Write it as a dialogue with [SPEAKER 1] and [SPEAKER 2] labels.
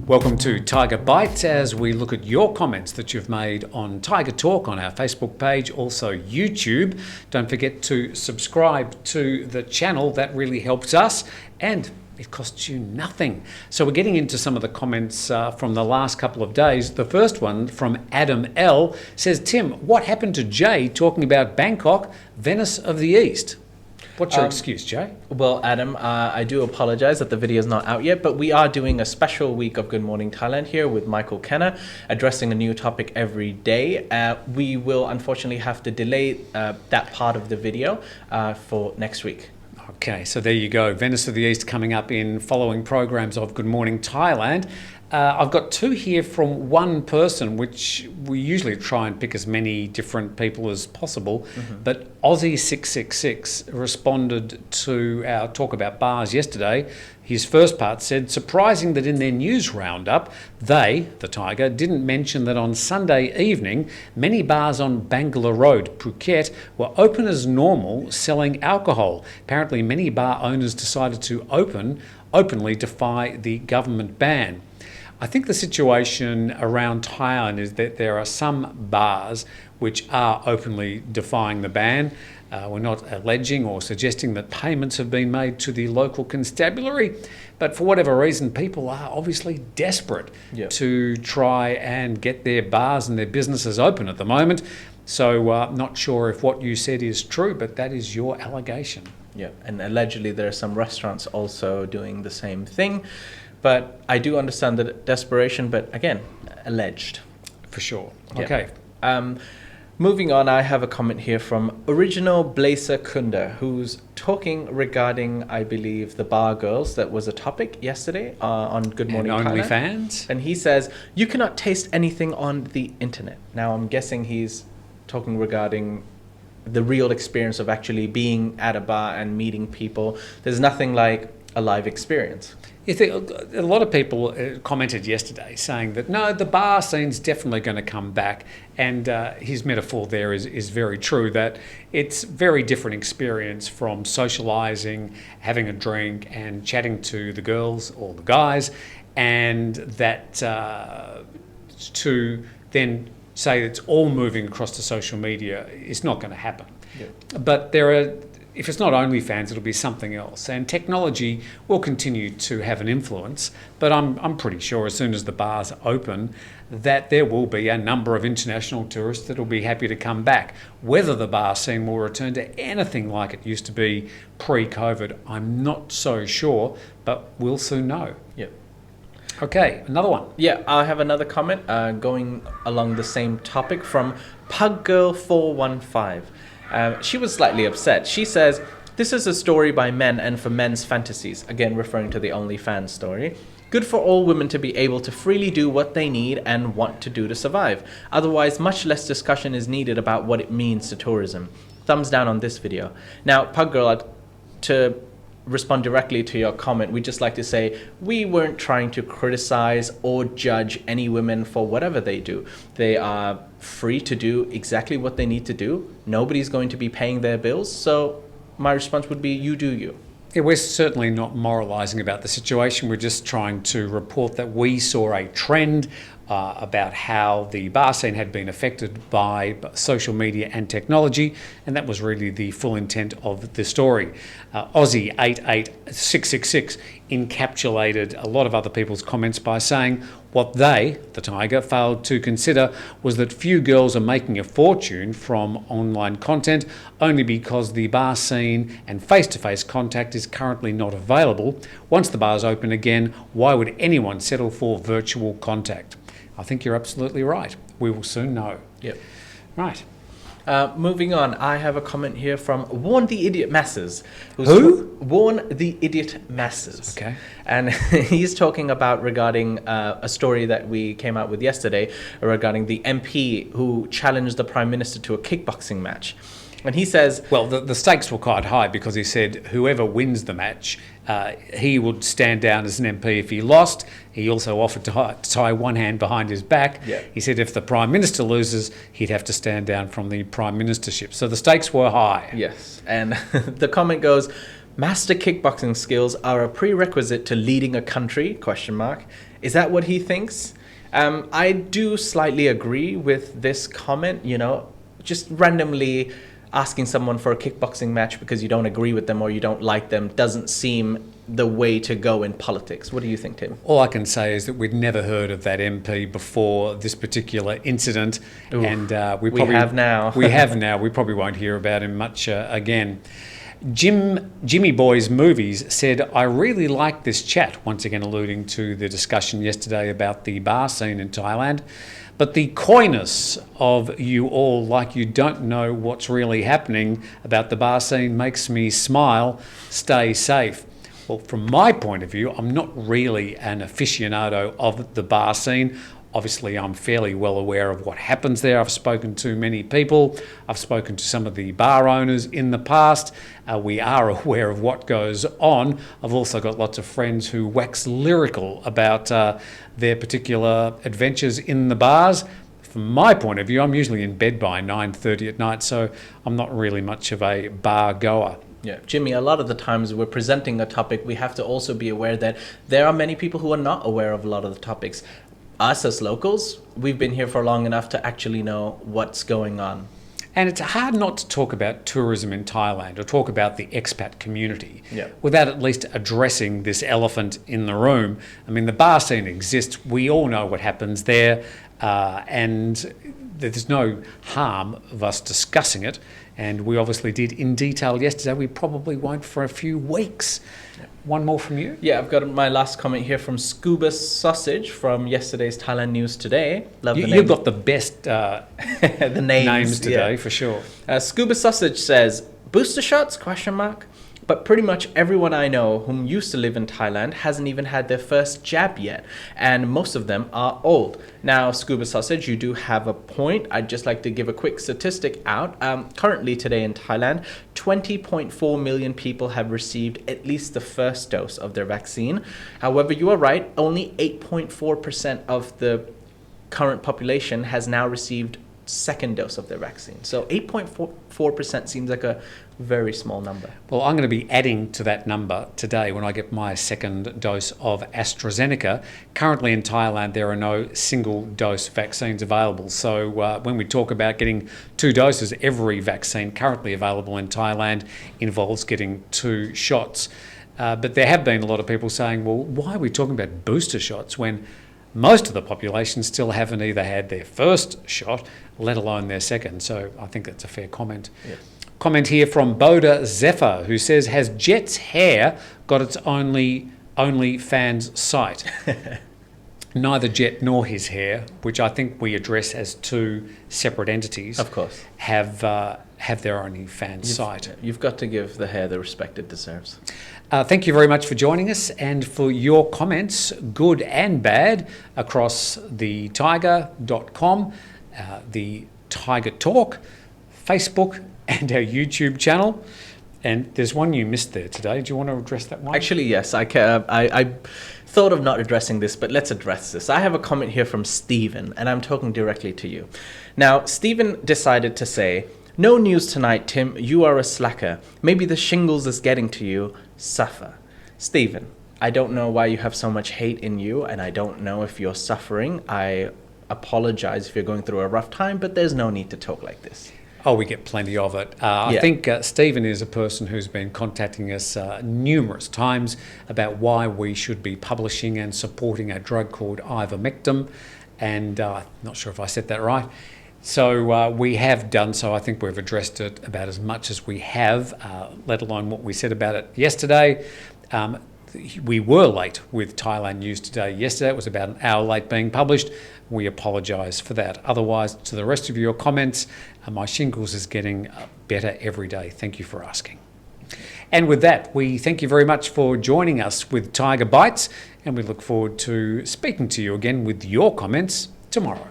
[SPEAKER 1] Welcome to Thaiger Bites as we look at your comments that you've made on Thaiger Talk on our Facebook page, also YouTube. Don't forget to subscribe to the channel, that really helps us and it costs you nothing. So we're getting into some of the comments from the last couple of days. The first one from Adam L says, Tim, what happened to Jay talking about Bangkok, Venice of the East? What's your excuse, Jay?
[SPEAKER 2] Well, Adam, I do apologize that the video is not out yet, but we are doing a special week of Good Morning Thailand here with Michael Kenner, addressing a new topic every day. We will unfortunately have to delay that part of the video for next week.
[SPEAKER 1] Okay, so there you go. Venice of the East coming up in following programs of Good Morning Thailand. I've got two here from one person, which we usually try and pick as many different people as possible. But Aussie666 responded to our talk about bars yesterday. His first part said, surprising that in their news roundup, they, the Thaiger, didn't mention that on Sunday evening, many bars on Bangla Road, Phuket, were open as normal, selling alcohol. Apparently, many bar owners decided to openly defy the government ban. I think the situation around Thailand is that there are some bars which are openly defying the ban. We're not alleging or suggesting that payments have been made to the local constabulary, but for whatever reason, people are obviously desperate to try and get their bars and their businesses open at the moment. So not sure if what you said is true, but that is your allegation.
[SPEAKER 2] Yeah, and allegedly there are some restaurants also doing the same thing. But I do understand the desperation, but again, alleged.
[SPEAKER 1] For sure.
[SPEAKER 2] Yeah.
[SPEAKER 1] Okay.
[SPEAKER 2] Moving on, I have a comment here from Original Blazer Kunda, who's talking regarding, I believe, the bar girls. That was a topic yesterday on Good Morning Thailand.
[SPEAKER 1] And OnlyFans.
[SPEAKER 2] And he says, you cannot taste anything on the internet. Now, I'm guessing he's talking regarding the real experience of actually being at a bar and meeting people. There's nothing like a live experience.
[SPEAKER 1] A lot of people commented yesterday saying that no, the bar scene's definitely going to come back, and his metaphor there is very true, that it's very different experience from socialising, having a drink and chatting to the girls or the guys, and that to then say it's all moving across to social media is not going to happen. Yeah. But if it's not OnlyFans, it'll be something else. And technology will continue to have an influence, but I'm pretty sure as soon as the bars open that there will be a number of international tourists that will be happy to come back. Whether the bar scene will return to anything like it used to be pre-COVID, I'm not so sure, but we'll soon know.
[SPEAKER 2] Yep.
[SPEAKER 1] Okay, another one.
[SPEAKER 2] Yeah, I have another comment going along the same topic from Puggirl415. She was slightly upset. She says, this is a story by men and for men's fantasies. Again, referring to the OnlyFans story. Good for all women to be able to freely do what they need and want to do to survive. Otherwise, much less discussion is needed about what it means to tourism. Thumbs down on this video. Now, Puggirl, to respond directly to your comment, we'd just like to say we weren't trying to criticize or judge any women for whatever they do. They are free to do exactly what they need to do. Nobody's going to be paying their bills, so my response would be you do you.
[SPEAKER 1] Yeah, we're certainly not moralising about the situation. We're just trying to report that we saw a trend about how the bar scene had been affected by social media and technology, and that was really the full intent of the story. Aussie88666 encapsulated a lot of other people's comments by saying what they, the Thaiger, failed to consider was that few girls are making a fortune from online content only because the bar scene and face-to-face contact is currently not available. Once the bars open again, why would anyone settle for virtual contact? I think you're absolutely right. We will soon know.
[SPEAKER 2] Yep.
[SPEAKER 1] Right.
[SPEAKER 2] Moving on, I have a comment here from Warn the Idiot Masses.
[SPEAKER 1] Who?
[SPEAKER 2] Warn the Idiot Masses.
[SPEAKER 1] Okay.
[SPEAKER 2] And he's talking about regarding a story that we came out with yesterday regarding the MP who challenged the Prime Minister to a kickboxing match. And he says,
[SPEAKER 1] Well, the stakes were quite high because he said whoever wins the match, he would stand down as an MP if he lost. He also offered to tie one hand behind his back.
[SPEAKER 2] Yeah.
[SPEAKER 1] He said if the Prime Minister loses, he'd have to stand down from the Prime Ministership. So the stakes were high.
[SPEAKER 2] yes. And the comment goes, master kickboxing skills are a prerequisite to leading a country, ? Is that what he thinks? I do slightly agree with this comment, just randomly asking someone for a kickboxing match because you don't agree with them or you don't like them doesn't seem the way to go in politics. What do you think, Tim?
[SPEAKER 1] All I can say is that we'd never heard of that MP before this particular incident.
[SPEAKER 2] Ooh,
[SPEAKER 1] and
[SPEAKER 2] we have now.
[SPEAKER 1] We have now. We probably won't hear about him much again. Jimmy Boy's Movies said, I really like this chat, once again alluding to the discussion yesterday about the bar scene in Thailand. But the coyness of you all, like you don't know what's really happening about the bar scene, makes me smile. Stay safe. Well, from my point of view, I'm not really an aficionado of the bar scene. Obviously, I'm fairly well aware of what happens there. I've spoken to many people. I've spoken to some of the bar owners in the past. We are aware of what goes on. I've also got lots of friends who wax lyrical about their particular adventures in the bars. From my point of view, I'm usually in bed by 9:30 at night, so I'm not really much of a bar goer.
[SPEAKER 2] Yeah, Jimmy, a lot of the times we're presenting a topic, we have to also be aware that there are many people who are not aware of a lot of the topics. Us as locals, we've been here for long enough to actually know what's going on.
[SPEAKER 1] And it's hard not to talk about tourism in Thailand or talk about the expat community
[SPEAKER 2] Yeah.
[SPEAKER 1] without at least addressing this elephant in the room. I mean, the bar scene exists. We all know what happens there, and there's no harm of us discussing it. And we obviously did in detail yesterday. We probably won't for a few weeks. One more from you?
[SPEAKER 2] Yeah, I've got my last comment here from Scuba Sausage from yesterday's Thailand News Today. Love the name.
[SPEAKER 1] You've got the best
[SPEAKER 2] the
[SPEAKER 1] names today,
[SPEAKER 2] yeah.
[SPEAKER 1] for sure.
[SPEAKER 2] Scuba Sausage says, booster shots, ? But pretty much everyone I know whom used to live in Thailand hasn't even had their first jab yet, and most of them are old. Now, Scuba Sausage, you do have a point. I'd just like to give a quick statistic out. Currently today in Thailand, 20.4 million people have received at least the first dose of their vaccine. However, you are right, only 8.4% of the current population has now received second dose of their vaccine. So 8.4% seems like a very small number.
[SPEAKER 1] Well, I'm going to be adding to that number today when I get my second dose of AstraZeneca. Currently in Thailand, there are no single-dose vaccines available. So when we talk about getting 2 doses, every vaccine currently available in Thailand involves getting 2 shots. But there have been a lot of people saying, well, why are we talking about booster shots when most of the population still haven't either had their first shot, let alone their second? So I think that's a fair comment.
[SPEAKER 2] Yeah.
[SPEAKER 1] Comment here from Boda Zephyr, who says, has Jet's hair got its only fans site? Neither Jet nor his hair, which I think we address as 2 separate entities,
[SPEAKER 2] Of course.
[SPEAKER 1] have their OnlyFans site.
[SPEAKER 2] You've got to give the hair the respect it deserves.
[SPEAKER 1] Thank you very much for joining us and for your comments, good and bad, across the Thaiger.com, the Thaiger Talk, Facebook, and our YouTube channel. And there's one you missed there today. Do you want to address that one?
[SPEAKER 2] Actually, yes. I thought of not addressing this, but let's address this. I have a comment here from Stephen, and I'm talking directly to you. Now, Stephen decided to say, no news tonight, Tim. You are a slacker. Maybe the shingles is getting to you. Suffer. Stephen, I don't know why you have so much hate in you, and I don't know if you're suffering. I apologize if you're going through a rough time, but there's no need to talk like this.
[SPEAKER 1] Oh, we get plenty of it. I think Stephen is a person who's been contacting us numerous times about why we should be publishing and supporting a drug called ivermectin. And I'm not sure if I said that right. So we have done so. I think we've addressed it about as much as we have, let alone what we said about it yesterday. We were late with Thailand News Today yesterday. It was about an hour late being published. We apologise for that. Otherwise, to the rest of your comments, my shingles is getting better every day. Thank you for asking. And with that, we thank you very much for joining us with Tiger Bites, and we look forward to speaking to you again with your comments tomorrow.